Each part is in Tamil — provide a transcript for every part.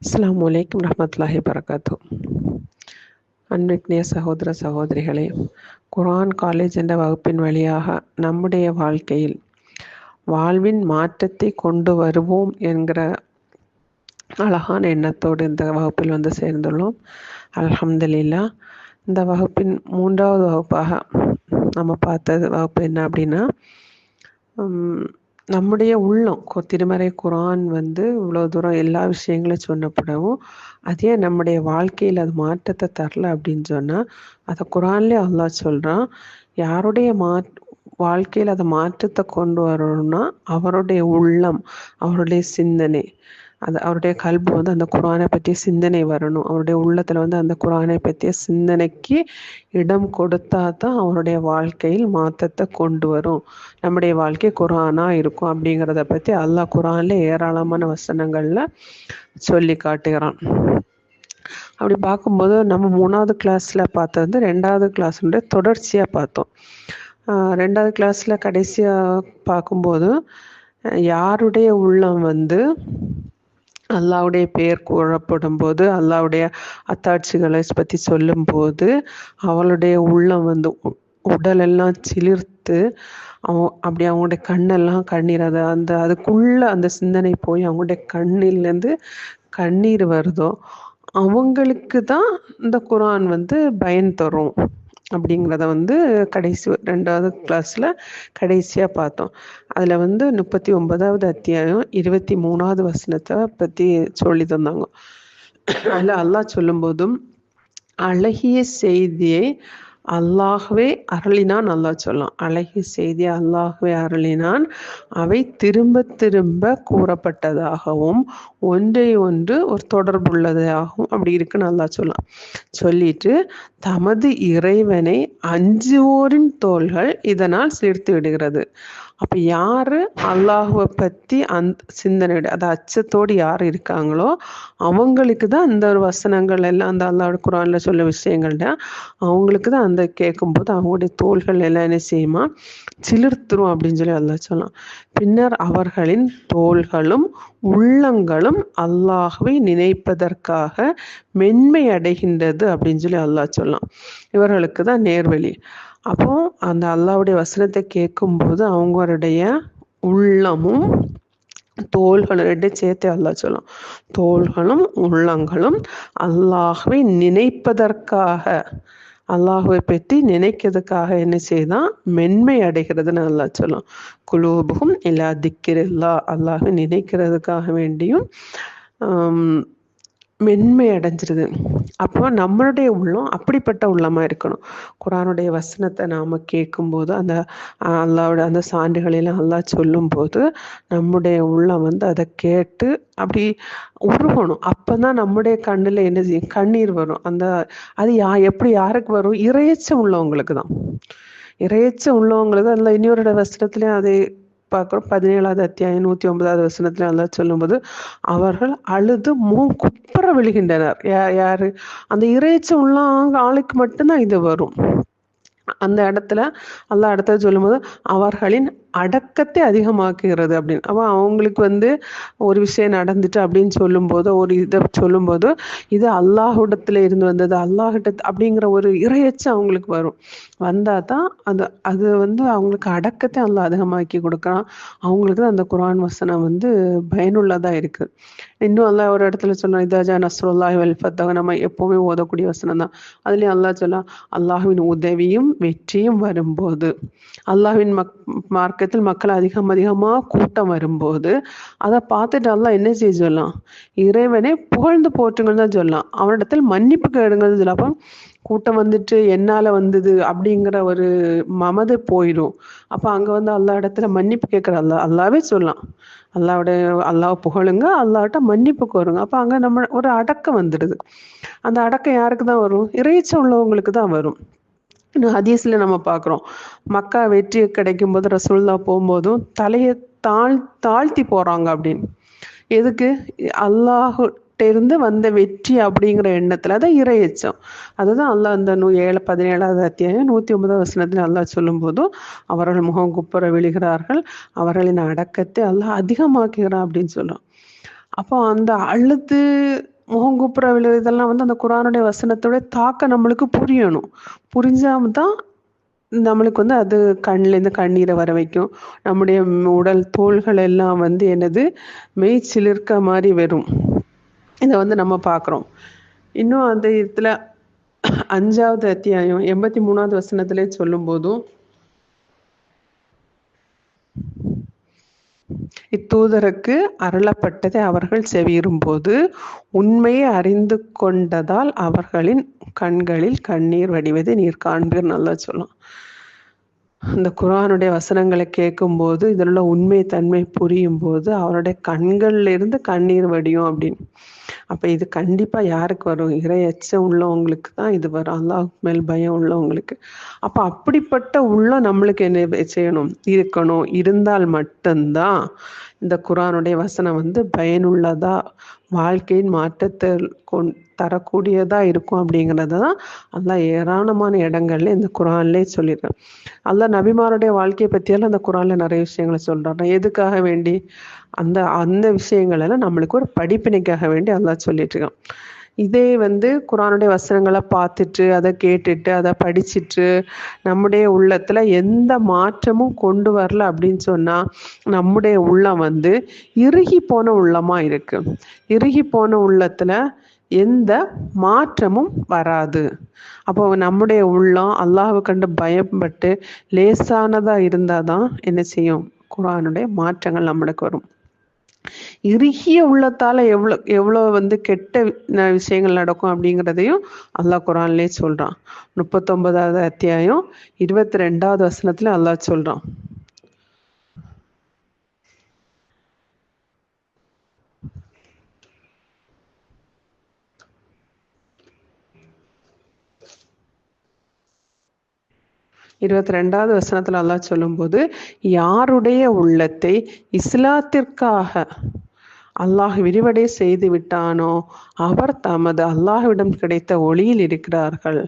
அஸ்ஸலாமு அலைக்கும் ரஹ்மத்துல்லாஹி வரகாத்து. அன்பிற்கினிய சகோதர சகோதரிகளே, குர்ஆன் காலேஜ் என்ற வகுப்பின் வழியாக நம்முடைய வாழ்க்கையில் வாழ்வின் மாற்றத்தை கொண்டு வருவோம் என்கிற அழகான எண்ணத்தோடு இந்த வகுப்பில் வந்து சேர்ந்துள்ளோம். அல்ஹம்துலில்லாஹ். இந்த வகுப்பின் 3வது வகுப்பாக நம்ம பார்த்தது வகுப்பு என்ன அப்படின்னா, நம்முடைய உள்ளம் திருமறை குர்ஆன் வந்து இவ்வளோ தூரம் எல்லா விஷயங்களையும் சொன்னப்படவும், அதே நம்முடைய வாழ்க்கையில் அது மாற்றத்தை தரல அப்படின்னு சொன்னால், அதை குர்ஆன்லேயே அல்லாஹ் சொல்கிறான். யாருடைய வாழ்க்கையில் அதை மாற்றத்தை கொண்டு வரணும்னா அவருடைய உள்ளம், அவருடைய சிந்தனை, அது அவருடைய கல்பு வந்து அந்த குர்ஆனை பற்றிய சிந்தனை வரணும். அவருடைய உள்ளத்தில் வந்து அந்த குர்ஆனை பற்றிய சிந்தனைக்கு இடம் கொடுத்தா தான் அவருடைய வாழ்க்கையில் மாற்றத்தை கொண்டு வரும். நம்முடைய வாழ்க்கை குர்ஆனாக இருக்கும் அப்படிங்கிறத பற்றி அல்லாஹ் குர்ஆனில் ஏராளமான வசனங்களில் சொல்லி காட்டுகிறான். அப்படி பார்க்கும்போது நம்ம 3வது கிளாஸில் பார்த்தது வந்து 2வது கிளாஸுடைய தொடர்ச்சியாக பார்த்தோம். 2வது கிளாஸில் கடைசியாக பார்க்கும்போது யாருடைய உள்ளம் வந்து அல்லாஹ்வுடைய பெயர் கூறப்படும் போது, அல்லாஹ்வுடைய அத்தாட்சிகளை பற்றி சொல்லும்போது அவளுடைய உள்ளம் வந்து உடலெல்லாம் சிலிர்த்து அப்படி அவங்களுடைய கண்ணெல்லாம் கண்ணீர் அதுக்குள்ள அந்த சிந்தனை போய் அவங்களுடைய கண்ணிலேருந்து கண்ணீர் வருதோ அவங்களுக்கு தான் இந்த குர்ஆன் வந்து பயன் தரும் அப்படிங்கிறத வந்து 2வது கிளாஸில் கடைசியாக பார்த்தோம். அதில் வந்து 39வது அத்தியாயம் 23வது வசனத்தை பற்றி சொல்லி தந்தாங்க. அதில் அல்லாஹ் சொல்லும்போதும் அழகிய செய்தியை அல்லாஹ்வே அருளினான். அல்லாஹ் சொல்லலாம், அழகிய செய்தியை அல்லாஹ்வே அருளினான். அவை திரும்ப திரும்ப கூறப்பட்டதாகவும் ஒன்றை ஒன்று ஒரு தொடர்புள்ளதாகவும் அப்படி இருக்குன்னு அல்லாஹ் சொல்லலாம். சொல்லிட்டு தமது இறைவனை அஞ்சுவோரின் தோள்கள் இதனால் சிலிர்த்து விடுகிறது. அப்போ யார் அல்லாஹுவை பற்றி சிந்தனை அது அச்சத்தோடு யார் இருக்காங்களோ அவங்களுக்கு தான் அந்த ஒரு வசனங்கள் எல்லாம் அந்த அல்லாஹ் குர்ஆனில் சொல்ல விஷயங்கள்ல அவங்களுக்கு தான் அந்த கேட்கும்போது அவங்களுடைய தோள்கள் எல்லாம் என்ன செய்யுமா சிலிர்த்துரும் அப்படின்னு சொல்லி அல்லாஹ் சொல்லலாம். பின்னர் அவர்களின் தோள்களும் உள்ளங்களும் அல்லாஹ்வை நினைப்பதற்காக மென்மை அடைகின்றது அப்படின்னு சொல்லி அல்லாஹ் சொல்லலாம். இவர்களுக்கு தான் நேர்வழி. அப்போ அந்த அல்லாஹ்வுடைய வசனத்தை கேட்கும்போது அவங்களுடைய உள்ளமும் தோள்களும் ரெண்டு சேர்த்து அல்லாஹ் சொல்லலாம். தோள்களும் உள்ளங்களும் அல்லாஹ்வை நினைப்பதற்காக, அல்லாஹுவை பற்றி நினைக்கிறதுக்காக என்ன செய்தான் மென்மை அடைகிறதுன்னு அல்லாஹ் சொல்லலாம். குலூபுகும் இல்லா திக்கிரில்லா, அல்லாஹை நினைக்கிறதுக்காக வேண்டியும் மென்மை அடைஞ்சிருது. அப்போ நம்மளுடைய உள்ளம் அப்படிப்பட்ட உள்ளமாக இருக்கணும். குர்ஆனுடைய வசனத்தை நாம் கேட்கும்போது அந்த அல்லாஹ்வுடைய அந்த சான்றுகளெல்லாம் அல்லாஹ் சொல்லும்போது நம்முடைய உள்ளம் வந்து அதை கேட்டு அப்படி உருகணும். அப்போ தான் நம்முடைய கண்ணில் என்ன செய்யும், கண்ணீர் வரும். அது எப்படி யாருக்கு வரும்? இறையச்சம் உள்ளவங்களுக்கு தான். இறையச்சம் உள்ளவங்களுக்கு அதில் இன்னொரு வசனத்துலேயும் அதை பார்க்குறோம். 17வது அத்தியாயம் 109வது வசனத்துல அல்லாஹ் சொல்லும்போது அவர்கள் அழுது குப்புற விழுகின்றனர். யாரு? அந்த இறைச்சம் உள்ள ஆளுக்கு மட்டும்தான் இது வரும். அந்த இடத்துல அல்லாஹ் அடுத்தது சொல்லும்போது அவர்களின் அடக்கத்தை அதிகமாக்குகிறது அப்படின்னு. அப்போ அவங்களுக்கு வந்து ஒரு விஷயம் நடந்துட்டு அப்படின்னு சொல்லும்போது, ஒரு இதை சொல்லும்போது இது அல்லாஹ்விடத்துல இருந்து வந்தது, அல்லாஹ்கிட்ட அப்படிங்கிற ஒரு இறையச்சம் அவங்களுக்கு வரும். வந்தால் தான் அது வந்து அவங்களுக்கு அடக்கத்தை அல்லாஹ் அதிகமாக்கி கொடுக்குறான். அவங்களுக்கு தான் அந்த குர்ஆன் வசனம் வந்து பயனுள்ளதாக இருக்குது. இன்னும் அல்லாஹ் ஒரு இடத்துல சொன்னா இதாஜா நஸ்ருல்லாஹி வல் ஃபத்ஹ், நம்ம எப்போவுமே ஓதக்கூடிய வசனம் தான். அதுலேயும் அல்லாஹ் சொல்லலாம், அல்லாஹ்வின் உதவியும் வெற்றியும் வரும்போது, அல்லாஹ்வின் மார்க்கத்தில் மக்கள் அதிகமாக கூட்டம் வரும்போது அதை பார்த்துட்டு அல்லாஹ் என்ன செய்ய சொல்லலாம், இறைவனை புகழ்ந்து போற்றுங்கன்னு தான் சொல்லலாம். அவனிடத்தில் மன்னிப்பு கேடுங்கன்னு சொல்லலாம். அப்போ கூட்டம் வந்துட்டு என்னால் வந்தது அப்படிங்கிற ஒரு மமதை போயிடும். அப்போ அங்கே வந்து அல்லாஹ் இடத்துல மன்னிப்பு கேட்குற அல்லாவே சொல்லலாம், அல்லாஹ் புகழுங்க, அல்லாஹ்ட்ட மன்னிப்பு கோருங்க. அப்போ அங்கே நம்ம ஒரு அடக்கம் வந்துடுது. அந்த அடக்கம் யாருக்கு தான் வரும்? இறைச்சம் உள்ளவங்களுக்கு தான் வரும். இன்னும் ஹதீஸில் நம்ம பார்க்குறோம், மக்கா வெற்றி கிடைக்கும் போது ரசூலுல்லாஹ் போகும்போதும் தலையை தாழ்த்தி போகிறாங்க அப்படின்னு. எதுக்கு? அல்லாஹ்கிட்ட இருந்து வந்த வெற்றி அப்படிங்கிற எண்ணத்தில். அதான் இறையச்சம். அதுதான் அல்லாஹ் அந்த 17வது அத்தியாயம் 109வது வசனத்தில் அல்லாஹ் சொல்லும்போதும் அவர்கள் முகம் குப்புற விழுகிறார்கள், அவர்களின் அடக்கத்தை அல்லாஹ் அதிகமாக்குகிறான் அப்படின்னு சொல்கிறோம். அப்போ அந்த அழுது முகங்குப்புற விழுவதெல்லாம் வந்து அந்த குரானுடைய வசனத்தோட தாக்கம் நம்மளுக்கு புரியணும். புரிஞ்சாம தான் நம்மளுக்கு வந்து அது கண்லேருந்து கண்ணீரை வர வைக்கும். நம்முடைய உடல் தோள்கள் எல்லாம் வந்து என்னது மெய் சிலிர்க்க மாதிரி வரும். இதை வந்து நம்ம பார்க்குறோம். இன்னும் அந்த இடத்துல 5வது அத்தியாயம் 83வது வசனத்திலே சொல்லும்போதும், இத்தூதருக்கு அருளப்பட்டதை அவர்கள் செவியுறும்போது உண்மையை அறிந்து கொண்டதால் அவர்களின் கண்களில் கண்ணீர் வடிவதை நீர் காண்பீர் நல்லா சொல்லலாம். அந்த குர்ஆனுடைய வசனங்களை கேட்கும்போது இதில் உள்ள உண்மை தன்மை புரியும் போது அவருடைய கண்கள்ல இருந்து கண்ணீர் வடியும் அப்படின்னு. அப்போ இது கண்டிப்பாக யாருக்கு வரும்? இறை அச்சம் உள்ளவங்களுக்கு தான் இது வரும். அல்லாஹ் மேல் பயம் உள்ளவங்களுக்கு. அப்போ அப்படிப்பட்ட உள்ளம் நம்மளுக்கு என்ன செய்யணும்? இருக்கணும். இருந்தால் மட்டும்தான் இந்த குர்ஆனுடைய வசனம் வந்து பயனுள்ளதா, வாழ்க்கையின் மாற்றத்தை தரக்கூடியதா இருக்கும் அப்படிங்கிறத தான் அல்லாஹ் ஏராளமான இடங்கள்ல இந்த குர்ஆன்லேயே சொல்லியிருக்கான். அல்லாஹ் நபிமாருடைய வாழ்க்கையை பற்றியெல்லாம் அந்த குர்ஆன்ல நிறைய விஷயங்களை சொல்றான். எதுக்காக வேண்டி? அந்த அந்த விஷயங்கள் எல்லாம் நம்மளுக்கு ஒரு படிப்பினைக்காக வேண்டி அல்லாஹ் சொல்லிட்டு இருக்கான். இதே வந்து குர்ஆனுடைய வசனங்களை பார்த்துட்டு அதை கேட்டுட்டு அதை படிச்சுட்டு நம்முடைய உள்ளத்துல எந்த மாற்றமும் கொண்டு வரல அப்படின்னு சொன்னா நம்முடைய உள்ளம் வந்து இறுகி போன உள்ளமா இருக்கு. இறுகி போன உள்ளத்துல எந்த மாற்றமும் வராது. அப்போ நம்முடைய உள்ளம் அல்லாஹ்வை கண்டு பயப்பட்டு லேசானதா இருந்தாதான் என்ன செய்யும்? குர்ஆனுடைய மாற்றங்கள் நம்மளுக்கு வரும். இறுகிய உள்ளத்தால எவ்வளோ வந்து கெட்ட விஷயங்கள் நடக்கும் அப்படிங்கிறதையும் அல்லாஹ் குர்ஆன்லேயே சொல்றான். 39வது அத்தியாயம் 22வது வசனத்துல அல்லாஹ் சொல்றான். இருபத்தி 22வது வசனத்துல அல்லாஹ் சொல்லும்போது, யாருடைய உள்ளத்தை இஸ்லாத்திற்காக அல்லாஹ் விரிவடை செய்து விட்டானோ அவர் தமது அல்லாஹ்விடம் கிடைத்த ஒளியில் இருக்கிறார்கள்.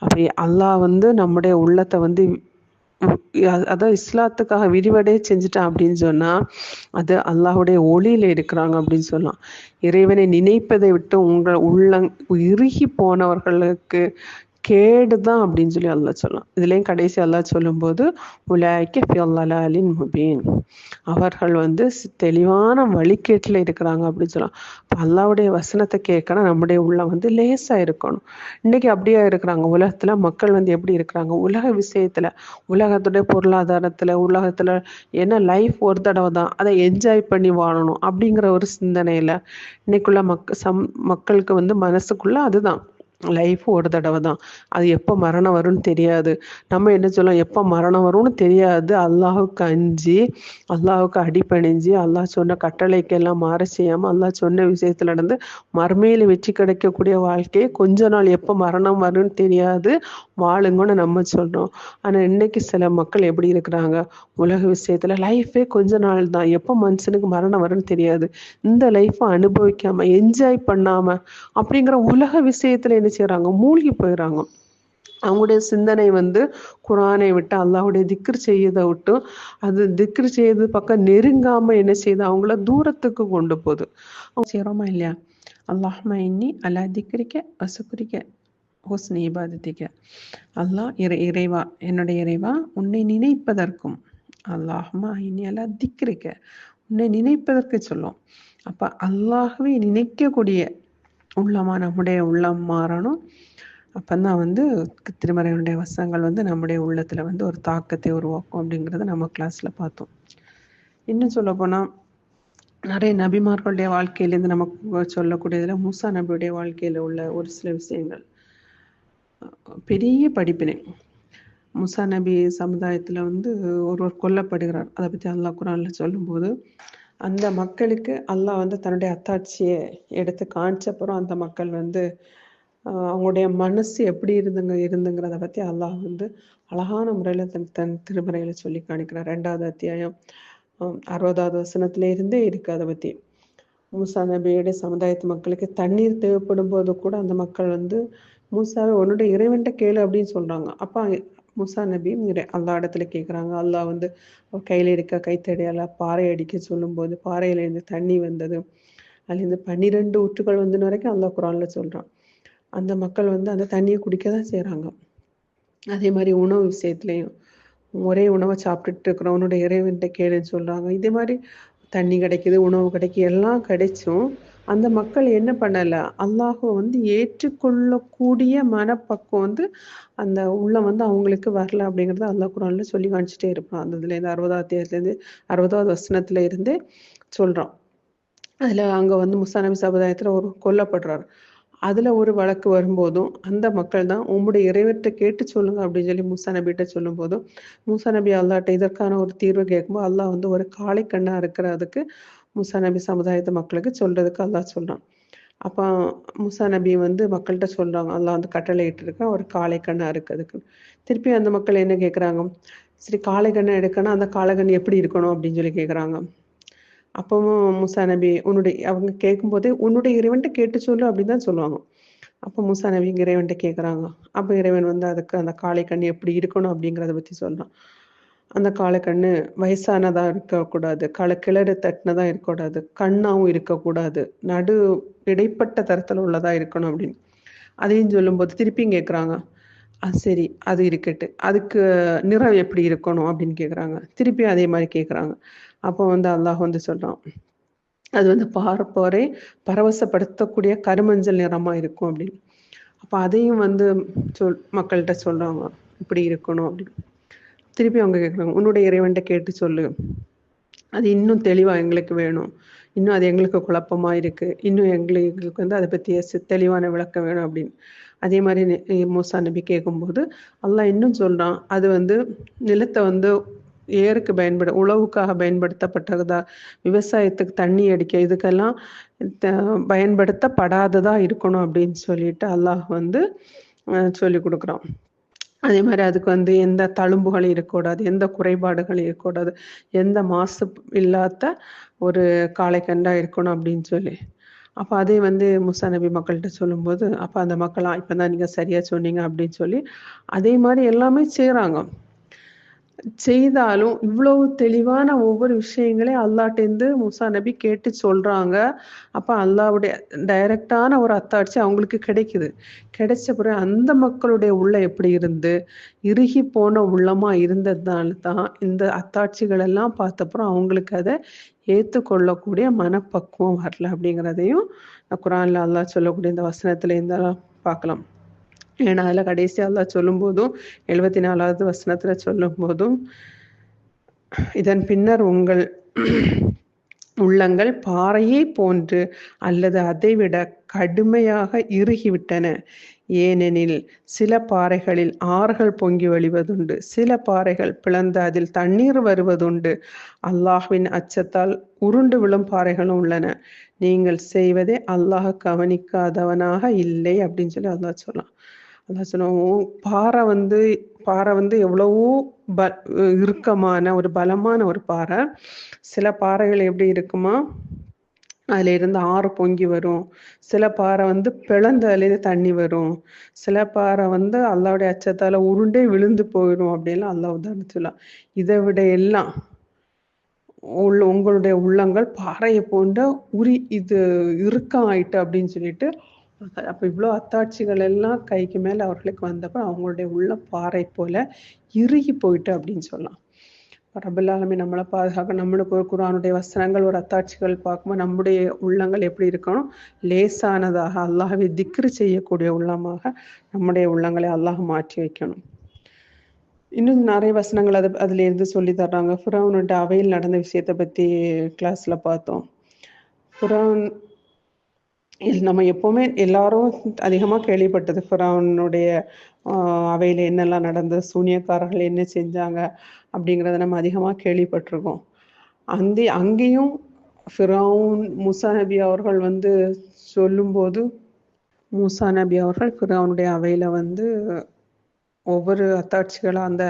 அப்படி அல்லாஹ் வந்து நம்முடைய உள்ளத்தை வந்து அதான் இஸ்லாத்துக்காக விரிவடை செஞ்சுட்டான் அப்படின்னு சொன்னா அது அல்லாஹுடைய ஒளியில இருக்கிறாங்க அப்படின்னு சொல்லலாம். இறைவனை நினைப்பதை விட்டு உங்கள் உள்ளம் இறுகி போனவர்களுக்கு கேடுதான் அப்படின்னு சொல்லி அல்லாஹ் சொல்லலாம். இதுலயும் கடைசி அல்லாஹ் சொல்லும்போது உலாய்க்க ஃபில்லலாலின் முபீன், அவர்கள் வந்து தெளிவான வழிகேட்டில் இருக்கிறாங்க அப்படின்னு சொல்லலாம். இப்போ அல்லாஹ்வுடைய வசனத்தை கேட்கணும் நம்முடைய உள்ளம் வந்து லேசா இருக்கணும். இன்னைக்கு அப்படியே இருக்கிறாங்க. உலகத்துல மக்கள் வந்து எப்படி இருக்கிறாங்க? உலக விஷயத்துல, உலகத்துடைய பொருளாதாரத்துல, உலகத்துல என்ன லைஃப் ஒரு தடவை தான், அதை என்ஜாய் பண்ணி வாழணும் அப்படிங்கிற ஒரு சிந்தனையில இன்னைக்குள்ள மக்களுக்கு வந்து மனசுக்குள்ள அதுதான் லைஃப் ஒரு தடவை தான். அது எப்போ மரணம் வரும்னு தெரியாது. நம்ம என்ன சொல்லலாம்? எப்போ மரணம் வரும்னு தெரியாது. அல்லாஹுக்கு அஞ்சி அல்லாஹுக்கு அடிபணிஞ்சு அல்லாஹ் சொன்ன கட்டளைக்கெல்லாம் மாற செய்யாமல் அல்லாஹ் சொன்ன விஷயத்துல நடந்து மறுமையில் வெற்றி கிடைக்கக்கூடிய வாழ்க்கையை கொஞ்ச நாள் எப்போ மரணம் வரும்னு தெரியாது வாழுங்கன்னு நம்ம சொல்றோம். ஆனால் இன்னைக்கு சில மக்கள் எப்படி இருக்கிறாங்க? உலக விஷயத்துல லைஃபே கொஞ்ச நாள் தான், எப்போ மனுஷனுக்கு மரணம் வரும்னு தெரியாது, இந்த லைஃப்பை அனுபவிக்காம என்ஜாய் பண்ணாம அப்படிங்கிற உலக விஷயத்துல என்ன செய்யறாங்க? மூழ்கி போயிடறாங்க. அவங்களுடைய சிந்தனை வந்து குர்ஆனை விட்டு அல்லாஹ்வுடைய திக்ர் செய்யதை விட்டு அது திக்ர் செய்யறது பக்கம் நெருங்காம என்ன செய்யுது? அவங்கள தூரத்துக்கு கொண்டு போகுது. அவங்க செய்யறோமா இல்லையா? அல்லாஹ்ம இன்னி அலா திக்ரிக்க வசுக்ரிக்க ஹுஸ்னி இபாதத்திக்க, அல்லாஹ் இறைவா, என்னுடைய இறைவா, உன்னை நினைப்பதற்கும், அல்லாஹ்ம இன்னி அலா திக்ரிக்க, உன்னை நினைப்பதற்கு சொல்லும். அப்ப அல்லாஹ்வை நினைக்கக்கூடிய உள்ளமா நம்முடைய உள்ளம் மாறணும். அப்பந்தான் வந்து திருமறையினுடைய வசனங்கள் வந்து நம்முடைய உள்ளத்துல வந்து ஒரு தாக்கத்தை உருவாக்கும் அப்படிங்கிறத நம்ம கிளாஸ்ல பார்த்தோம். இன்னும் சொல்ல போனா நிறைய நபிமார்களுடைய வாழ்க்கையிலேருந்து நமக்கு சொல்லக்கூடியதுல மூசா நபியுடைய வாழ்க்கையில உள்ள ஒரு சில விஷயங்கள் பெரிய படிப்பினை. மூசா நபி சமுதாயத்துல வந்து ஒருவர் கொல்லப்படுகிறார். அதை பத்தி அல்லாஹ் குர்ஆன்ல சொல்லும்போது அந்த மக்களுக்கு அல்லாஹ் வந்து தன்னுடைய அத்தாட்சியை எடுத்து காமிச்சப்புறம் அந்த மக்கள் வந்து அவங்களுடைய மனசு எப்படி இருந்துங்கிறத பத்தி அல்லாஹ் வந்து அழகான முறையில தன் திருமறையில சொல்லி காணிக்கிறார். 2வது அத்தியாயம் 60வது வசனத்துல இருந்தே இருக்கு அதை பத்தி. மூசா நபியுடைய சமுதாயத்து மக்களுக்கு தண்ணீர் தேவைப்படும் போது கூட அந்த மக்கள் வந்து மூசாவை உன்னுடைய இறைவன்ட்ட கேளு அப்படின்னு சொல்றாங்க. அப்ப மூசா நபி அல்லா இடத்துல கேட்குறாங்க. அல்லாஹ் வந்து கையில இருக்க கைத்தடியால பாறை அடிக்க சொல்லும்போது பாறையில இருந்து தண்ணி வந்தது. அதுலேருந்து 12 ஊற்றுகள் வந்தின வரைக்கும் அல்லாஹ் குரான்ல சொல்றான். அந்த மக்கள் வந்து அந்த தண்ணியை குடிக்க தான் செய்கிறாங்க. அதே மாதிரி உணவு விஷயத்துலையும் ஒரே உணவை சாப்பிட்டுட்டு இருக்கிறவனோட இறைவன்கிட்ட கேளுன்னு சொல்கிறாங்க. இதே மாதிரி தண்ணி கிடைக்குது, உணவு கிடைக்குது, எல்லாம் கிடைச்சும் அந்த மக்கள் என்ன பண்ணலை, அல்லாஹை வந்து ஏற்றுக்கொள்ளக்கூடிய மனப்பக்குவம் வந்து அந்த உள்ள வந்து அவங்களுக்கு வரல அப்படிங்கிறத அல்லாஹ் குரான்ல சொல்லி காமிச்சிட்டே இருப்பான். அந்த இதுலேருந்து 60வது அத்தியாயத்துலேருந்து 60வது வசனத்துல இருந்தே சொல்கிறான். அதில் அங்கே வந்து முசா நபி சமுதாயத்தில் ஒரு கொல்லப்படுறாரு. அதில் ஒரு வழக்கு வரும்போதும் அந்த மக்கள் தான் உம்முடைய இறைவர்கிட்ட கேட்டு சொல்லுங்க அப்படின்னு சொல்லி மூசா நபிகிட்ட சொல்லும் போதும் மூசா நபி அல்லாட்ட இதற்கான ஒரு தீர்வு கேட்கும்போது அல்லாஹ் வந்து ஒரு காளை கண்ணா இருக்கிறதுக்கு மூசா நபி சமுதாயத்து மக்களுக்கு சொல்றதுக்கு அல்லாஹ் சொல்றான். அப்போ மூசா நபி வந்து மக்கள்கிட்ட சொல்றாங்க, அல்லாஹ் வந்து கட்டளை இட்டு ஒரு காளை கண்ணா இருக்கிறதுக்கு. திருப்பி அந்த மக்கள் என்ன கேட்குறாங்க, சரி காளை கண்ணை எடுக்கணும், அந்த காளை கண்ணு எப்படி இருக்கணும் அப்படின்னு சொல்லி கேட்குறாங்க. அப்பவும் மூசா நபி அவங்க கேட்கும்போதே உன்னுடைய இறைவன்கிட்ட கேட்டு சொல்லு அப்படின்னு தான் சொல்லுவாங்க. அப்போ மூசா நபி இறைவன்கிட்ட கேட்குறாங்க. அப்போ இறைவன் வந்து அதுக்கு அந்த காளை கண்ணு எப்படி இருக்கணும் அப்படிங்கிறத பற்றி சொல்றான். அந்த காளை கண்ணு வயசானதா இருக்கக்கூடாது, கிளறு தட்டினதா இருக்கக்கூடாது, கண்ணாவும் இருக்கக்கூடாது, நடு இடைப்பட்ட தரத்தில் உள்ளதா இருக்கணும் அப்படின்னு. அதையும் சொல்லும்போது திருப்பியும் கேட்குறாங்க. சரி அது இருக்கட்டு, அதுக்கு நிறம் எப்படி இருக்கணும் அப்படின்னு கேட்குறாங்க. திருப்பி அதே மாதிரி கேட்குறாங்க. அப்போ வந்து அல்லாஹ் வந்து சொல்றான், அது வந்து பார்ப்போரை பரவசப்படுத்தக்கூடிய கருமஞ்சள் நிறமா இருக்கும் அப்படின்னு. அப்போ அதையும் வந்து மக்கள்கிட்ட சொல்றாங்க இப்படி இருக்கணும் அப்படின்னு. திருப்பி அவங்க கேட்குறாங்க, உன்னுடைய இறைவன்கிட்ட கேட்டு சொல்லு, அது இன்னும் தெளிவா எங்களுக்கு வேணும், இன்னும் அது எங்களுக்கு குழப்பமா இருக்கு, இன்னும் எங்களுக்கு வந்து அதை பற்றிய தெளிவான விளக்கம் வேணும் அப்படின்னு. அதே மாதிரி மூசா நபி கேட்கும்போது அல்லாஹ் இன்னும் சொல்றான், அது வந்து நிலத்தை வந்து ஏருக்கு உழவுக்காக பயன்படுத்தப்பட்டதா, விவசாயத்துக்கு தண்ணி அடிக்க இதுக்கெல்லாம் பயன்படுத்தப்படாததா இருக்கணும் அப்படின்னு சொல்லிட்டு அல்லாஹ் வந்து சொல்லி கொடுக்குறான். அதே மாதிரி அதுக்கு வந்து எந்த தழும்புகளும் இருக்கக்கூடாது, எந்த குறைபாடுகளும் இருக்கக்கூடாது, எந்த மாசு இல்லாத ஒரு காளைக்கண்டா இருக்கணும் அப்படின்னு சொல்லி. அப்போ அதே வந்து மூசா நபி மக்கள்கிட்ட சொல்லும்போது அப்போ அந்த மக்களாம் இப்போ தான் நீங்கள் சரியாக சொன்னீங்க அப்படின்னு சொல்லி அதே மாதிரி எல்லாமே செய்கிறாங்க. செய்தாலும் இவ்வளவு தெளிவான ஒவ்வொரு விஷயங்களையும் அல்லாஹ்ட்டேருந்து மூசா நபி கேட்டு சொல்றாங்க. அப்ப அல்லாஹ்வுடைய டைரக்டான ஒரு அத்தாட்சி அவங்களுக்கு கிடைக்குது. கிடைச்ச பிறகு அந்த மக்களுடைய உள்ளம் எப்படி இருந்து இறுகி போன உள்ளமா இருந்ததுனால தான் இந்த அத்தாட்சிகள் எல்லாம் பார்த்தப்புறம் அவங்களுக்கு அதை ஏற்றுக்கொள்ளக்கூடிய மனப்பக்குவம் வரல அப்படிங்கிறதையும் குரான்ல அல்லாஹ் சொல்லக்கூடிய இந்த வசனத்துல இருந்தாலும் பார்க்கலாம். ஏன்னா அதில் கடைசி அல்லாஹ் சொல்லும் போதும் 74வது வசனத்துல சொல்லும் போதும் இதன் பின்னர் உங்கள் உள்ளங்கள் பாறையை போன்று அல்லது அதைவிட கடுமையாக இறுகிவிட்டன. ஏனெனில் சில பாறைகளில் ஆறுகள் பொங்கி வழிவதுண்டு, சில பாறைகள் பிளந்து அதில் தண்ணீர் வருவதுண்டு. அல்லாஹ்வின் அச்சத்தால் உருண்டு விழும் பாறைகளும் உள்ளன. நீங்கள் செய்வதே அல்லாஹ் கவனிக்காதவனாக இல்லை அப்படின்னு சொல்லி அல்லாஹ் சொல்லலாம். அதான் சொல்லுவோம், பாறை வந்து எவ்வளவோ இறுக்கமான ஒரு பலமான ஒரு பாறை. சில பாறைகள் எப்படி இருக்குமா, அதுல இருந்து ஆறு பொங்கி வரும். சில பாறை வந்து பிளந்து அதுலேருந்து தண்ணி வரும். சில பாறை வந்து அல்லாவுடைய அச்சத்தால உருண்டே விழுந்து போயிடும் அப்படின்லாம் அல்லாஹ் உதாரணம் சொல்லலாம். இதை விட எல்லாம் உங்களுடைய உள்ளங்கள் பாறையை போன்ற இது இறுக்கம் ஆயிட்டு அப்படின்னு சொல்லிட்டு அப்போ இவ்வளோ அத்தாட்சிகள் எல்லாம் கைக்கு மேலே அவர்களுக்கு வந்தப்போ அவங்களுடைய உள்ள பாறை போல இறுகி போயிட்டு அப்படின்னு சொல்லலாம். ரப்பல் ஆலமீன் நம்மளை பாதுகாக்க. நம்மளுக்கு ஒரு குர்ஆனுடைய வசனங்கள் ஒரு அத்தாட்சிகள் பார்க்கும்போது நம்முடைய உள்ளங்கள் எப்படி இருக்கணும், லேசானதாக அல்லாஹ்வை திக்ரு செய்யக்கூடிய உள்ளமாக நம்முடைய உள்ளங்களை அல்லாஹ் மாற்றி வைக்கணும். இன்னும் நிறைய வசனங்கள் அதுல இருந்து சொல்லி தர்றாங்க. ஃபிரௌனுடைய அவையில் நடந்த விஷயத்தை பற்றி கிளாஸ்ல பார்த்தோம். ஃபிரௌன் நம்ம எப்போவுமே எல்லாரும் அதிகமாக கேள்விப்பட்டது ஃபிரௌனுடைய அவையில் என்னெல்லாம் நடந்தது, சூனியக்காரர்கள் என்ன செஞ்சாங்க அப்படிங்கிறத நம்ம அதிகமாக கேள்விப்பட்டிருக்கோம். அங்கேயும் ஃபிரௌன் மூசா நபி அவர்கள் வந்து சொல்லும்போது மூசா நபி அவர்கள் ஃபிரௌனுடைய அவையில் வந்து ஒவ்வொரு அத்தாட்சிகளாக அந்த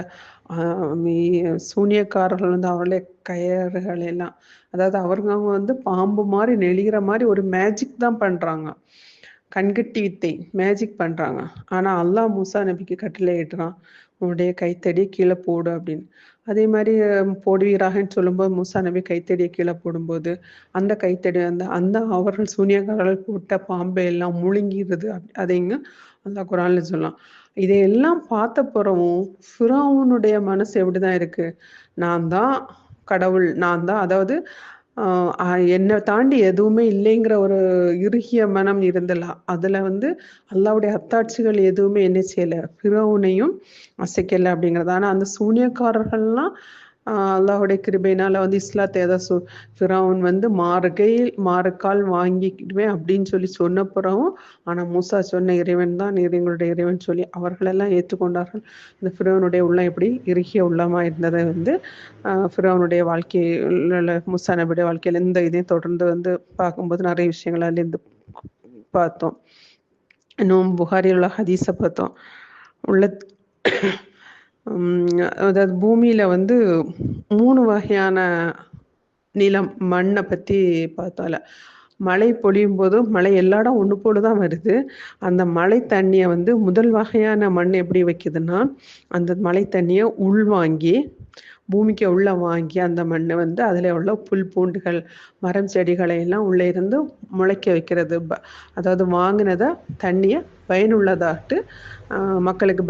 சூனியக்காரர்கள் வந்து அவர்களே கயறுகள் எல்லாம், அதாவது அவங்க வந்து பாம்பு மாதிரி நெளிகிற மாதிரி ஒரு மேஜிக் தான் பண்ணுறாங்க. கண்கட்டி வித்தை மேஜிக் பண்றாங்க. ஆனா அல்லாஹ் மூசா நபிக்கு கட்டளை இடுறான், உன்னுடைய கைத்தடி கீழே போடு அப்படின்னு. அதே மாதிரி போடுவீராகன்னு சொல்லும்போது மூசா நபி கைத்தடியை கீழே போடும்போது அந்த கைத்தடி அந்த அந்த அவர்கள் சூனியக்காரர்கள் போட்ட பாம்பை எல்லாம் முழுங்கிடுது. அதைங்க அல்லாஹ் குரான்ல சொல்லலாம். இதையெல்லாம் பார்த்த பிறவும் ஃபிரௌனுடைய மனசு எப்படிதான் இருக்கு? நான் தான் கடவுள், நான் தான், அதாவது என்னை தாண்டி எதுவுமே இல்லைங்கிற ஒரு இறுகிய மனம் இருந்தல. அதுல வந்து அல்லாவுடைய அத்தாட்சிகள் எதுவுமே என்ன செய்யல, ஃபிரௌனையும் அசைக்கல அப்படிங்கிறது. ஆனா அந்த சூனியக்காரர்கள்லாம் அல்லாஹுடைய கிருபையினால வந்து இஸ்லாத்தை ஏதாவது ஃபிரௌன் வந்து மாறுகால் வாங்கிக்குவேன் அப்படின்னு சொல்லி சொன்ன பிறகும், ஆனா மூசா சொன்ன இறைவன் தான் எங்களுடைய இறைவன் சொல்லி அவர்களெல்லாம் ஏற்றுக்கொண்டார்கள். இந்த ஃபிரௌனுடைய உள்ளம் எப்படி இறுகிய உள்ளமா இருந்ததை வந்து ஃபிரௌனுடைய வாழ்க்கையில், மூசா நபியுடைய வாழ்க்கையில இந்த இதையும் தொடர்ந்து வந்து பார்க்கும்போது நிறைய விஷயங்கள் அதுலேருந்து பார்த்தோம். இன்னும் புகாரில் உள்ள ஹதீஸை பார்த்தோம். உள்ள அதாவது பூமியில வந்து 3 வகையான நிலம், மண்ணை பத்தி பார்த்தோம்ல. மழை பொழியும் போது மழை எல்லா இடம் ஒன்று போல தான் வருது. அந்த மழை தண்ணியை வந்து முதல் வகையான மண் எப்படி வைக்குதுன்னா, அந்த மழை தண்ணியை உள்வாங்கி பூமிக்கு உள்ள வாங்கி அந்த மண்ணை வந்து அதில் உள்ள புல் பூண்டுகள் மரம் செடிகளை எல்லாம் உள்ளே இருந்து முளைக்க வைக்கிறது. அதாவது வாங்கினதை தண்ணியை பயனுள்ளதாட்டு மக்களுக்கு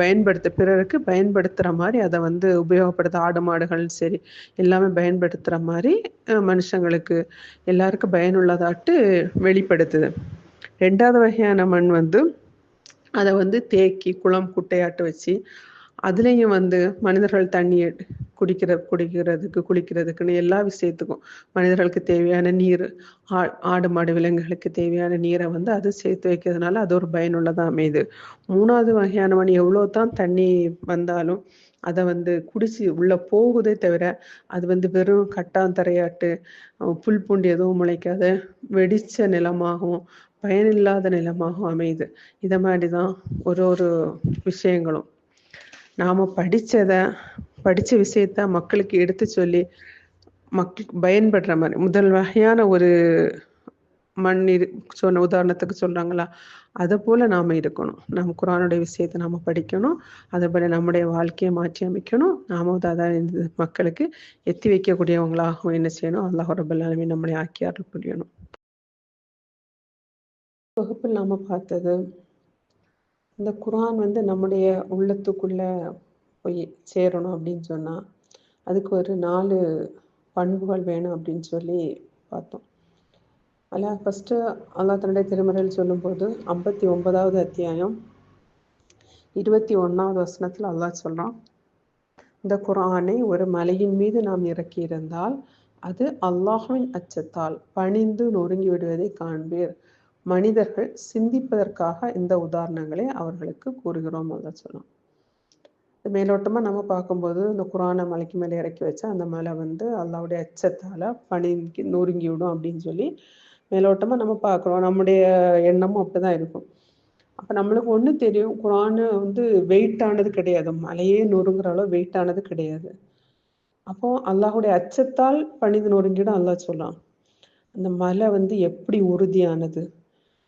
பிறருக்கு பயன்படுத்துகிற மாதிரி அதை வந்து உபயோகப்படுத்த, ஆடு மாடுகள் சரி எல்லாமே பயன்படுத்துகிற மாதிரி மனுஷங்களுக்கு எல்லாருக்கும் பயனுள்ளதாட்டு வெளிப்படுத்துது. 2வது வகையான மண் வந்து அதை வந்து தேக்கி குளம் குட்டையாட்டு வச்சு அதுலேயும் வந்து மனிதர்கள் தண்ணி குடிக்கிறதுக்கு குளிக்கிறதுக்குன்னு எல்லா விஷயத்துக்கும் மனிதர்களுக்கு தேவையான நீர், ஆடு மாடு விலங்குகளுக்கு தேவையான நீரை வந்து அது சேர்த்து வைக்கிறதுனால அது ஒரு பயனுள்ளதாக அமையுது. 3வது வகையான மண் எவ்வளோ தான் தண்ணி வந்தாலும் அதை வந்து குடிச்சு உள்ள போகுதே தவிர அது வந்து வெறும் கட்டாந்தரையாட்டு புல் பூண்டு எதுவும் முளைக்காத வெடிச்ச நிலமாகவும் பயனில்லாத நிலமாகவும் அமையுது. இதை மாதிரி தான் ஒரு விஷயங்களும் நாம படிச்ச விஷயத்த மக்களுக்கு எடுத்து சொல்லி மக்களுக்கு பயன்படுற மாதிரி முதல் வகையான ஒரு மண் சொன்ன உதாரணத்துக்கு சொல்றாங்களா, அதை போல நாம இருக்கணும். நம்ம குர்ஆனுடைய விஷயத்தை நாம படிக்கணும், அதேபோல நம்முடைய வாழ்க்கையை மாற்றி அமைக்கணும். நாம அதான் இந்த மக்களுக்கு எத்தி வைக்கக்கூடியவங்களாகவும் என்ன செய்யணும், அல்லாஹ் ரப்பல் ஆலமீன் நம்மளை ஆக்கி அருள் புரியணும். வகுப்பில் நாம பார்த்தது, இந்த குர்ஆன் வந்து நம்முடைய உள்ளத்துக்குள்ள போய் சேரணும் அப்படின்னு சொன்னா அதுக்கு ஒரு 4 பண்புகள் வேணும் அப்படின்னு சொல்லி பார்த்தோம். அதில் ஃபஸ்ட்டு அல்லாஹ் தன்னுடைய திருமறையில் சொல்லும்போது 59வது அத்தியாயம் 21வது வசனத்தில் அல்லாஹ் சொல்றான், இந்த குர்ஆனை ஒரு மலையின் மீது நாம் இறக்கியிருந்தால் அது அல்லாஹ்வின் அச்சத்தால் பணிந்து நொறுங்கி விடுவதை காண்பீர். மனிதர்கள் சிந்திப்பதற்காக இந்த உதாரணங்களை அவர்களுக்கு கூறுகிறோம் அல்லாஹ் சொல்லலாம். மேலோட்டமாக நம்ம பார்க்கும்போது இந்த குர்ஆனை மலைக்கு மேலே இறக்கி வச்சா அந்த மலை வந்து அல்லாஹ்வுடைய அச்சத்தால் பணிஞ்சு நொறுங்கி விடும் அப்படின்னு சொல்லி மேலோட்டமாக நம்ம பார்க்குறோம். நம்முடைய எண்ணமும் அப்படிதான் இருக்கும். அப்போ நம்மளுக்கு ஒன்று தெரியும், குர்ஆன் வந்து வெயிட்டானது கிடையாது, மலையே நொறுங்குற அளவு வெயிட்டானது கிடையாது. அப்போ அல்லாஹ்வுடைய அச்சத்தால் பணிந்து நொறுங்கிடும் அல்லாஹ் சொல்லலாம். அந்த மலை வந்து எப்படி உறுதியானது,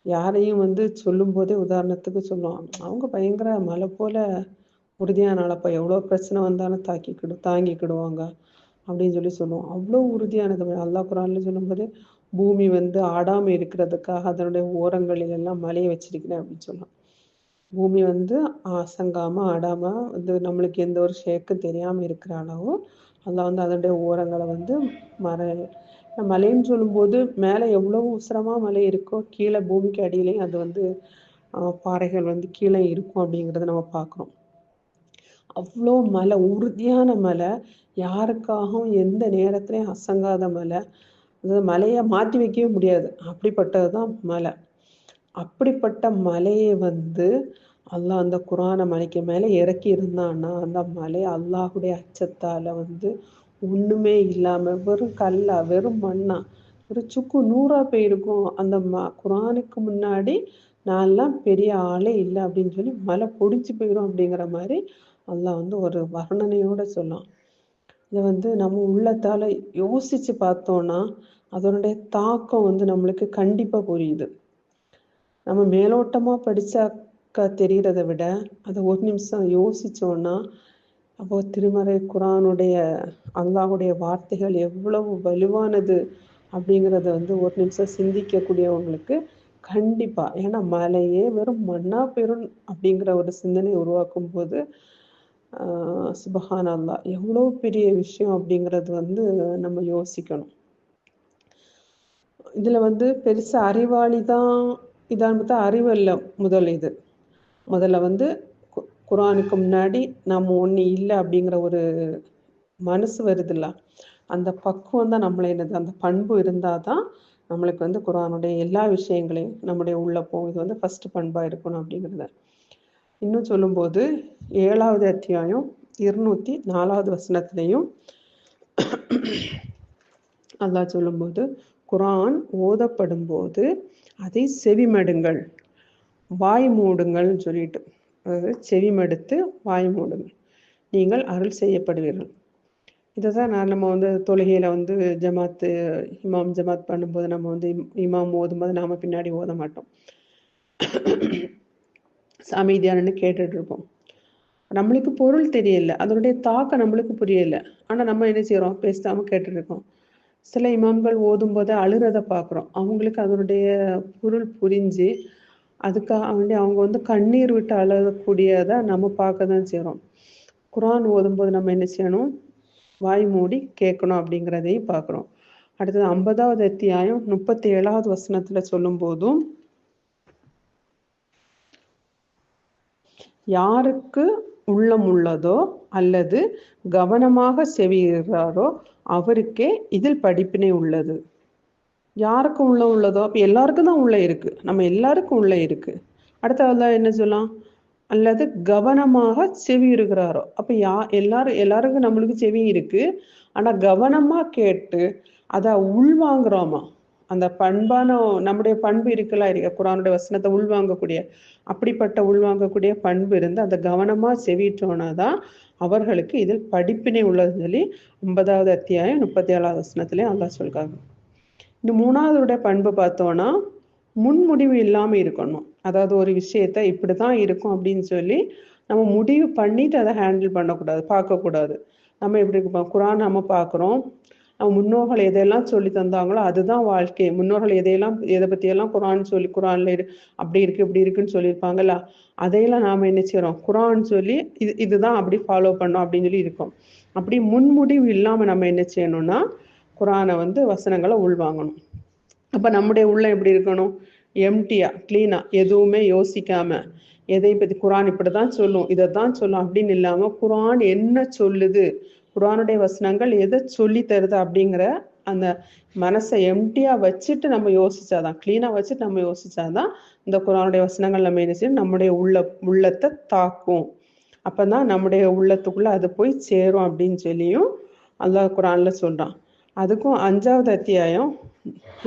யாரையும் வந்து சொல்லும் போதே உதாரணத்துக்கு சொல்லுவோம், அவங்க பயங்கர மலை போல உறுதியான ஆளப்பா, எவ்வளோ பிரச்சனை வந்தாலும் தாங்கிக்கிடுவாங்க அப்படின்னு சொல்லி சொல்லுவோம். அவ்வளோ உறுதியானது அல்லாஹ் குர்ஆன்ல சொல்லும்போது, பூமி வந்து ஆடாமல் இருக்கிறதுக்காக அதனுடைய ஓரங்களில் எல்லாம் மலையை வச்சிருக்கிறேன் அப்படின்னு சொல்லலாம். பூமி வந்து அசங்காம ஆடாம வந்து நம்மளுக்கு எந்த ஒரு ஷேக்கும் தெரியாமல் இருக்கிற அளவும் அல்லாஹ் வந்து அதனுடைய ஓரங்களை வந்து மலைன்னு சொல்லும்போது மேலே எவ்வளோ உசரமாக மலை இருக்கோ கீழே பூமிக்கு அடியிலையும் அது வந்து பாறைகள் வந்து கீழே இருக்கும் அப்படிங்கிறத நம்ம பார்க்குறோம். அவ்வளோ மலை, உறுதியான மலை, யாருக்காகவும் எந்த நேரத்துலையும் அசங்காத மலை. அந்த மலையை மாற்றி வைக்கவே முடியாது, அப்படிப்பட்டது தான் மலை. அப்படிப்பட்ட மலையை வந்து அல்லாஹ் அந்த குர்ஆனை மலைக்கு மேலே இறக்கி இருந்தான்னா அந்த மலை அல்லாஹுடைய அச்சத்தால் வந்து ஒன்றுமே இல்லாமல் வெறும் கல்லா வெறும் மண்ணா ஒரு சுக்கு நூறா போயிருக்கும். அந்த குர்ஆனுக்கு முன்னாடி நான்லாம் பெரிய ஆளே இல்லை அப்படின்னு சொல்லி மலை பொடிச்சு போயிடும் அப்படிங்கிற மாதிரி அல்லாஹ் வந்து ஒரு வர்ணனையோட சொல்லலாம். இதை வந்து நம்ம உள்ளத்தால் யோசித்து பார்த்தோன்னா அதனுடைய தாக்கம் வந்து நம்மளுக்கு கண்டிப்பாக புரியுது. நம்ம மேலோட்டமாக படித்தா தெரிகிறத விட அதை ஒரு நிமிஷம் யோசித்தோன்னா அப்போ திருமறை குரானுடைய அல்லாஹுடைய வார்த்தைகள் எவ்வளவு வலுவானது அப்படிங்கிறத ஒரு நிமிஷம் சிந்திக்கக்கூடியவங்களுக்கு கண்டிப்பாக, ஏன்னா மலையே வெறும் மண்ணா பெறும் அப்படிங்கிற ஒரு சிந்தனை உருவாக்கும் போது சுபஹான் அல்லாஹ் எவ்வளோ பெரிய விஷயம் அப்படிங்கிறது நம்ம யோசிக்கணும். இதில் பெருசா அறிவாளி தான் இதான் பார்த்தா அறிவு இல்லை. முதல்ல குரானுக்கு முன்னாடி நம்ம ஒன்று இல்லை அப்படிங்கிற ஒரு மனசு வருதுல்ல, அந்த பக்குவம் தான் நம்மளை அந்த பண்பு இருந்தால் தான் நம்மளுக்கு குரானுடைய எல்லா விஷயங்களையும் நம்முடைய உள்ள போகும். இது ஃபர்ஸ்ட் பண்பாக இருக்கணும் அப்படிங்கிறத. இன்னும் சொல்லும்போது 7வது அத்தியாயம் 204வது வசனத்திலையும் அல்லாஹ் சொல்லும்போது, குரான் ஓதப்படும் போது அதை செவிமடுங்கள், வாய் மூடுங்கள்னு சொல்லிட்டு, அதாவது செவிமடுத்து வாய் மூடுங்கள், நீங்கள் அருள் செய்யப்படுவீர்கள். இதை தான் நம்ம தொழுகையில் ஜமாத்து இமாம் ஜமாத் பண்ணும்போது நம்ம இமாம் ஓதும்போது நாம் பின்னாடி ஓத மாட்டோம், அமைதியானு கேட்டுட்டு இருப்போம். நம்மளுக்கு பொருள் தெரியல, அதனுடைய தாக்கம் நம்மளுக்கு புரியல, ஆனால் நம்ம என்ன செய்கிறோம், பேசாமல் கேட்டுட்டு இருக்கோம். சில இமாம்கள் ஓதும்போது அழுறதை பார்க்குறோம், அவங்களுக்கு அதனுடைய பொருள் புரிஞ்சு அதுக்காக அவங்க கண்ணீர் விட்டு அழகக்கூடியதை நம்ம பார்க்க தான் செய்கிறோம். குரான் ஓதும்போது நம்ம என்ன செய்யணும், வாய் மூடி கேட்கணும் அப்படிங்கிறதையும் பார்க்குறோம். அடுத்தது 50வது அத்தியாயம் 37வது வசனத்தில் சொல்லும் போதும், யாருக்கு உள்ளம் உள்ளதோ அல்லது கவனமாக செவிகிறாரோ அவருக்கே இதில் படிப்பினை உள்ளது. யாருக்கு உள்ளதோ, அப்போ எல்லாருக்கும் தான் உள்ள இருக்கு, நம்ம எல்லாருக்கும் உள்ள இருக்கு. அடுத்தது என்ன சொல்லலாம், அல்லது கவனமாக செவி இருக்கிறாரோ, அப்போ எல்லாருக்கும் நம்மளுக்கு செவி இருக்கு, ஆனால் கவனமாக கேட்டு அதை உள்வாங்குறோமா, அந்த பண்பான நம்முடைய பண்பு இருக்கலாம் இருக்க, குரானுடைய வசனத்தை உள்வாங்கக்கூடிய அப்படிப்பட்ட உள்வாங்கக்கூடிய பண்பு இருந்து அந்த கவனமாக செவிட்டோன்னா தான் அவர்களுக்கு இதில் படிப்பினை உள்ளதுன்னு சொல்லி 50வது அத்தியாயம் 37வது வசனத்திலே அல்லாஹ் சொல்றாங்க. இந்த 3வதுடைய பண்பு பார்த்தோன்னா முன்முடிவு இல்லாமல் இருக்கணும். அதாவது ஒரு விஷயத்த இப்படி தான் இருக்கும் அப்படின்னு சொல்லி நம்ம முடிவு பண்ணிட்டு அதை ஹேண்டில் பண்ணக்கூடாது, பார்க்கக்கூடாது. நம்ம எப்படி இருப்போம், குரான் நம்ம பார்க்குறோம், நம்ம முன்னோர்கள் எதையெல்லாம் சொல்லி தந்தாங்களோ அதுதான் வாழ்க்கை. முன்னோர்கள் எதை பற்றியெல்லாம் குரானில் அப்படி இருக்கு இப்படி இருக்குன்னு சொல்லியிருப்பாங்கல்ல, அதையெல்லாம் நாம் என்ன செய்கிறோம், குரான் சொல்லி இதுதான் அப்படி ஃபாலோ பண்ணோம் அப்படின்னு சொல்லி இருக்கோம். அப்படி முன்முடிவு இல்லாமல் நம்ம என்ன செய்யணும்னா குரானை வசனங்களை உள்வாங்கணும். அப்போ நம்முடைய உள்ள எப்படி இருக்கணும், எம்டியா கிளீனா, எதுவுமே யோசிக்காம, எதை பற்றி குரான் இப்படி தான் சொல்லும் இதை தான் சொல்லும் அப்படின்னு இல்லாமல் குரான் என்ன சொல்லுது, குரானுடைய வசனங்கள் எதை சொல்லி தருது அப்படிங்கிற அந்த மனசை எம்டியா வச்சுட்டு நம்ம யோசிச்சாதான், கிளீனா வச்சுட்டு நம்ம யோசிச்சாதான் இந்த குரானுடைய வசனங்கள் நம்ம என்ன செய்யும், நம்முடைய உள்ளத்தை தாக்கும். அப்பதான் நம்முடைய உள்ளத்துக்குள்ள அது போய் சேரும் அப்படின்னு சொல்லியும் அல்லாஹ் குரான்ல சொல்றான். அதுக்கும் 5வது அத்தியாயம்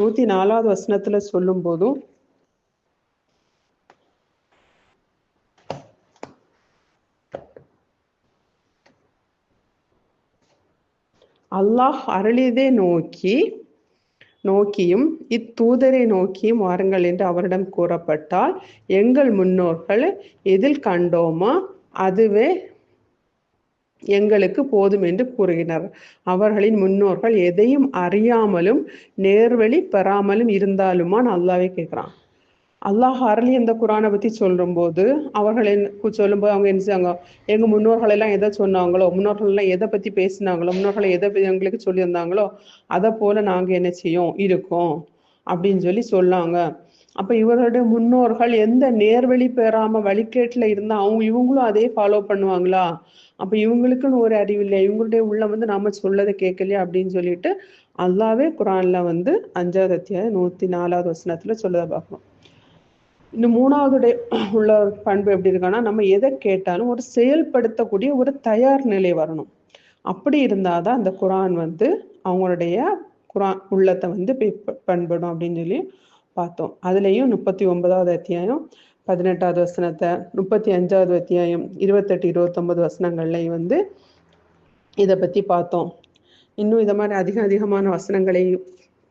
104வது வசனத்துல சொல்லும் போதும், அல்லாஹ் அருளியதை நோக்கியும் இத்தூதரை நோக்கியும் வாருங்கள் என்று அவரிடம் கூறப்பட்டால் எங்கள் முன்னோர்கள் எதில் கண்டோமா அதுவே எங்களுக்கு போதும் என்று கூறுகிறார். அவர்களின் முன்னோர்கள் எதையும் அறியாமலும் நேர்வழி பெறாமலும் இருந்தாலுமான் அல்லாவே கேட்குறான். அல்லாஹ் அருளி இந்த குரானை பற்றி சொல்லும்போது அவர்கள் சொல்லும்போது அவங்க என்ன செய்வாங்க, எங்கள் முன்னோர்கள் எல்லாம் எதை சொன்னாங்களோ, முன்னோர்கள் எல்லாம் எதை பற்றி பேசினாங்களோ, முன்னோர்களை எதை எங்களுக்கு சொல்லியிருந்தாங்களோ அதை போல நாங்கள் என்ன செய்யோம் இருக்கோம் அப்படின்னு சொல்லாங்க. அப்போ இவர்களுடைய முன்னோர்கள் எந்த நேர்வழி பெறாமல் வழிகேட்டில் இருந்தால் இவங்களும் அதே ஃபாலோ பண்ணுவாங்களா, அப்போ இவங்களுக்குன்னு ஒரு அறிவில்லை, இவங்களுடைய உள்ள நாம சொல்லதை கேட்கலையா அப்படின்னு சொல்லிட்டு அல்லாவே குரான்ல 5வது அத்தியாயம் 104வது வசனத்துல சொல்லதை பார்க்கணும். இன்னும் 3வது உள்ள பண்பு எப்படி இருக்கான்னா, நம்ம எதை கேட்டாலும் ஒரு செயல்படுத்தக்கூடிய ஒரு தயார் நிலை வரணும். அப்படி இருந்தாதான் அந்த குரான் அவங்களுடைய குரான் உள்ளத்தை பண்படும் அப்படின்னு சொல்லி பார்த்தோம். அதுலேயும் 39வது அத்தியாயம் 18வது வசனத்தை, 35வது அத்தியாயம் 28, 29 வசனங்கள்லையும் இதை பற்றி பார்த்தோம். இன்னும் இதை மாதிரி அதிகமான வசனங்களை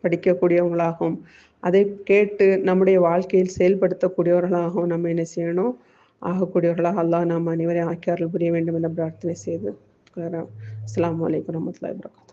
படிக்கக்கூடியவங்களாகும் அதை கேட்டு நம்முடைய வாழ்க்கையில் செயல்படுத்தக்கூடியவர்களாகவும் நம்ம என்ன செய்யணும், ஆகக்கூடியவர்களாக அல்லாஹ் நாம் அனைவரையும் ஆக்கி அருள் புரிய வேண்டும் என்ற பிரார்த்தனை செய்து அஸ்ஸலாமு அலைக்கும் வரஹ்மத்துல்லாஹி வபரகாத்துஹு.